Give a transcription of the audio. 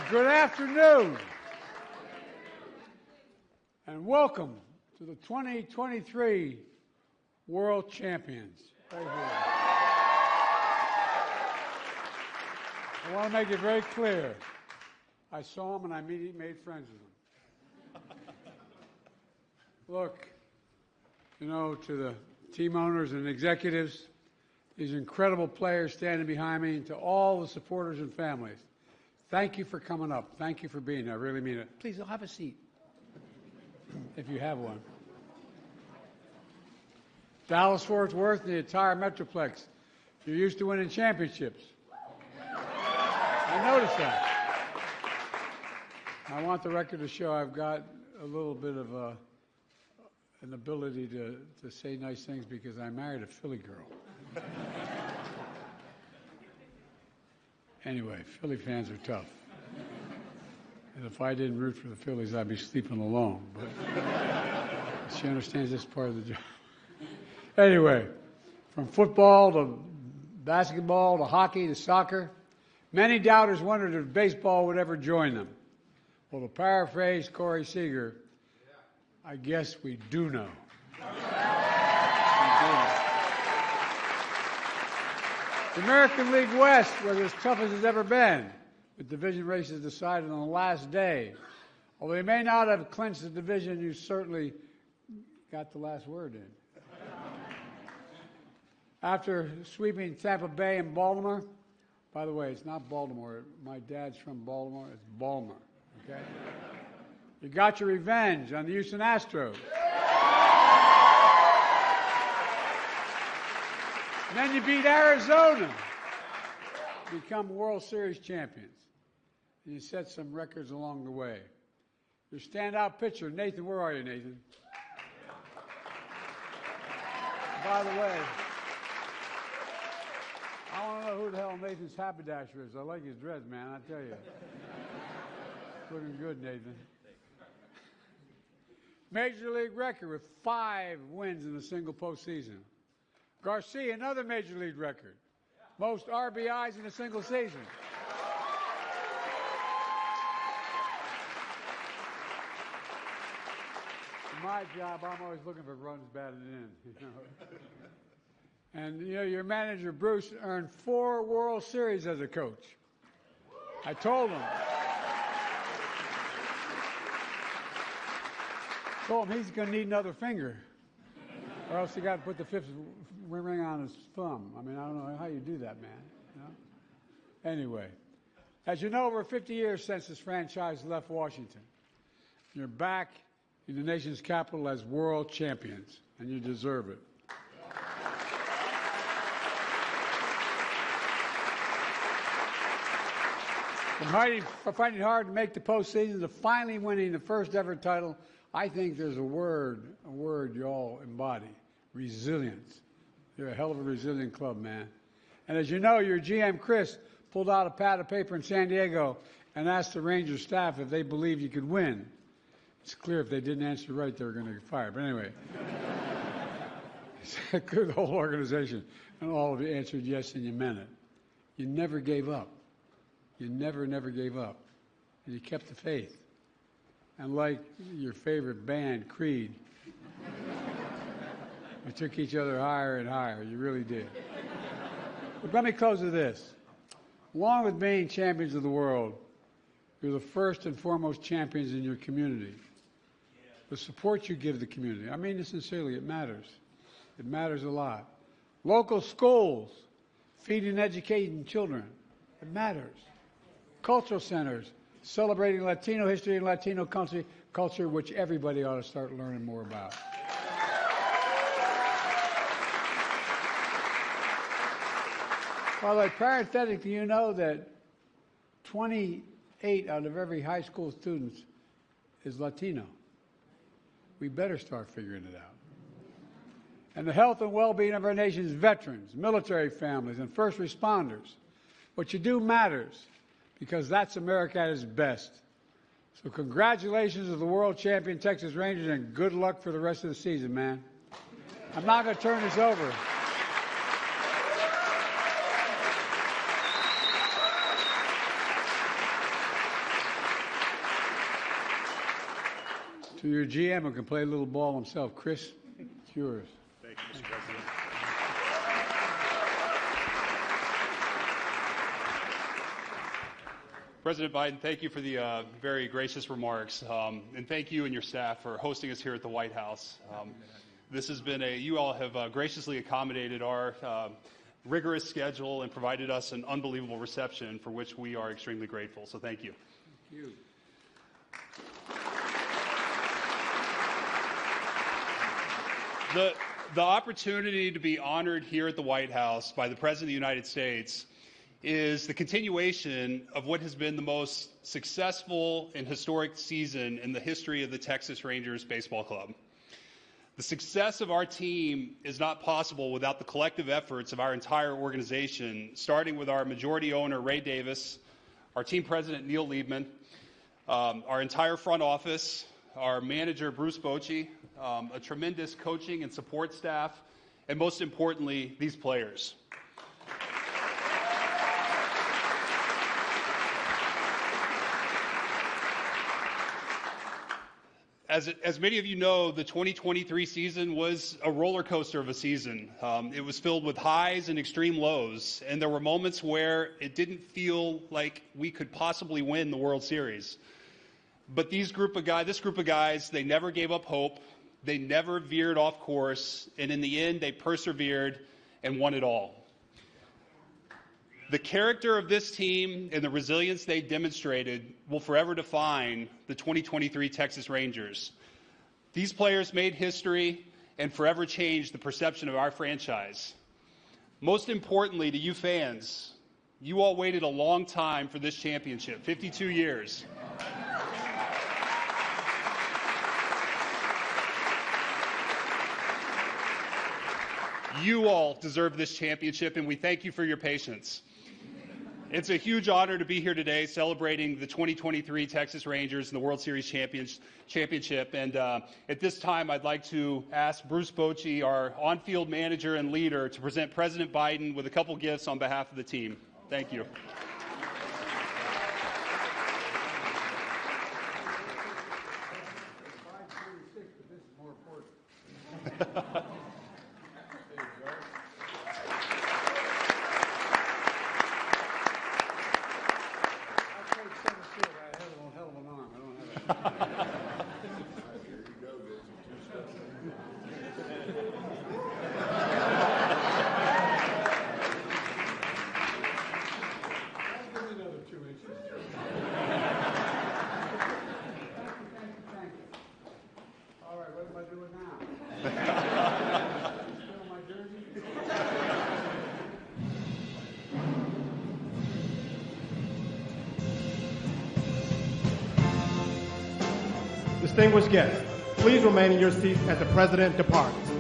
Well, good afternoon, and welcome to the 2023 World Champions. Right here. I want to make it very clear. I saw them and I immediately made friends with them. Look, you know, to the team owners and executives, these incredible players standing behind me, and to all the supporters and families, thank you for coming up. Thank you for being there. I really mean it. Please, have a seat, if you have one. Dallas, Fort Worth, and the entire Metroplex, you're used to winning championships. I noticed that. I want the record to show I've got a little bit of an ability to say nice things because I married a Philly girl. Anyway, Philly fans are tough. And if I didn't root for the Phillies, I'd be sleeping alone. But she understands this part of the job. Anyway, from football to basketball to hockey to soccer, many doubters wondered if baseball would ever join them. Well, to paraphrase Corey Seager, I guess we do know. The American League West was as tough as it's ever been, with division races decided on the last day. Although you may not have clinched the division, you certainly got the last word in. After sweeping Tampa Bay and Baltimore, by the way, it's not Baltimore. My dad's from Baltimore. It's Baltimore, okay? You got your revenge on the Houston Astros. And then you beat Arizona, become World Series champions. And you set some records along the way. Your standout pitcher, Nathan, where are you, Nathan? By the way, I want to know who the hell Nathan's haberdasher is. I like his dreads, man, I tell you. Looking good, Nathan. Major League record with 5 wins in a single postseason. Garcia, another Major League record. Most RBIs in a single season. In my job, I'm always looking for runs batted in. You know? And you know, your manager, Bruce, earned 4 World Series as a coach. I told him. Told him he's going to need another finger. Or else he got to put the 5th ring on his thumb. I mean, I don't know how you do that, man. You know? Anyway, as you know, over 50 years since this franchise left Washington. You're back in the nation's capital as world champions, and you deserve it. From fighting hard to make the postseason to finally winning the first ever title, I think there's a word you all embody: resilience. You're a hell of a resilient club, man. And as you know, your GM, Chris, pulled out a pad of paper in San Diego and asked the Rangers staff if they believed you could win. It's clear if they didn't answer right, they were going to get fired. But anyway, the whole organization and all of you answered yes, and you meant it. You never gave up. You never gave up. And you kept the faith. And like your favorite band, Creed, we took each other higher and higher. You really did. But let me close with this. Along with being champions of the world, you're the first and foremost champions in your community. The support you give the community, I mean this sincerely, it matters. It matters a lot. Local schools, feeding and educating children, it matters. Cultural centers, celebrating Latino history and Latino culture, which everybody ought to start learning more about. Well, like parenthetically, you know that 28 out of every high school student is Latino. We better start figuring it out. And the health and well-being of our nation's veterans, military families, and first responders. What you do matters, because that's America at its best. So congratulations to the world champion Texas Rangers, and good luck for the rest of the season, man. I'm not going to turn this over. to your GM who can play a little ball himself. Chris, it's yours. Thank you, Mr. President. President Biden, thank you for the very gracious remarks, and thank you and your staff for hosting us here at the White House. This has been you all have graciously accommodated our rigorous schedule and provided us an unbelievable reception for which we are extremely grateful. So thank you. Thank you. The opportunity to be honored here at the White House by the President of the United States is the continuation of what has been the most successful and historic season in the history of the Texas Rangers Baseball Club. The success of our team is not possible without the collective efforts of our entire organization, starting with our majority owner, Ray Davis, our team president, Neil Liebman, our entire front office, our manager, Bruce Bochy, a tremendous coaching and support staff, and most importantly, these players. As many of you know, the 2023 season was a roller coaster of a season. It was filled with highs and extreme lows, and there were moments where it didn't feel like we could possibly win the World Series. But this group of guys, they never gave up hope. They never veered off course, and in the end, they persevered and won it all. The character of this team and the resilience they demonstrated will forever define the 2023 Texas Rangers. These players made history and forever changed the perception of our franchise. Most importantly to you fans, you all waited a long time for this championship, 52 years. You all deserve this championship, and we thank you for your patience. It's a huge honor to be here today celebrating the 2023 Texas Rangers and the World Series championship. And at this time, I'd like to ask Bruce Bochy, our on-field manager and leader, to present President Biden with a couple gifts on behalf of the team. Thank you. Distinguished guests, please remain in your seats as the President departs.